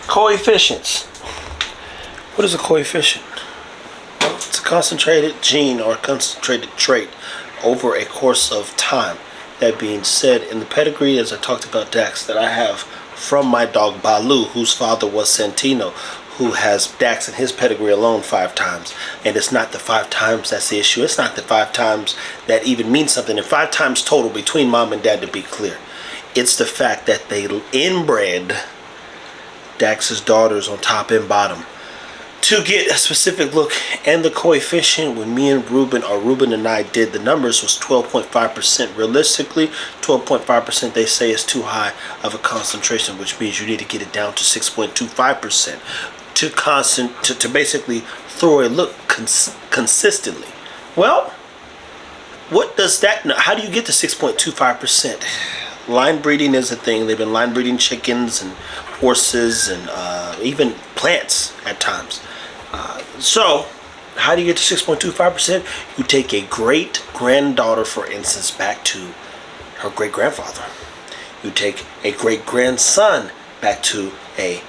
Coefficients. What is a coefficient? Well, it's a concentrated gene or concentrated trait over a course of time. That being said, in the pedigree, as I talked about Dax, that I have from my dog Baloo, whose father was Santino, who has Dax in his pedigree alone 5 times. And it's not the 5 times that's the issue. It's not the 5 times that even means something. And 5 times total between mom and dad, to be clear. It's the fact that they inbred Dax's daughters on top and bottom. To get a specific look and the coefficient, when me and Ruben and I did the numbers, was 12.5%. Realistically, 12.5% they say is too high of a concentration, which means you need to get it down to 6.25% to basically throw a look consistently. Well, what does that know? How do you get to 6.25%? Line breeding is a thing. They've been line breeding chickens and horses and even plants at times. So, how do you get to 6.25%? You take a great-granddaughter, for instance, back to her great-grandfather. You take a great-grandson back to a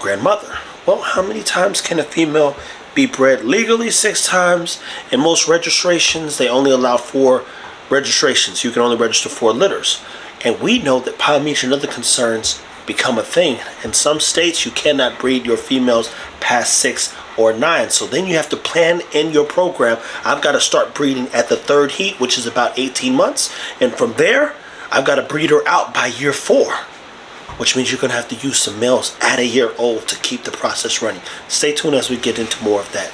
grandmother. Well, how many times can a female be bred legally? 6 times. In most registrations, they only allow 4 registrations. You can only register 4 litters. And we know that polymorphia and other concerns become a thing. In some states, you cannot breed your females past 6 or 9. So then you have to plan in your program. I've got to start breeding at the 3rd heat, which is about 18 months. And from there, I've got to breed her out by year 4, which means you're going to have to use some males at a year old to keep the process running. Stay tuned as we get into more of that.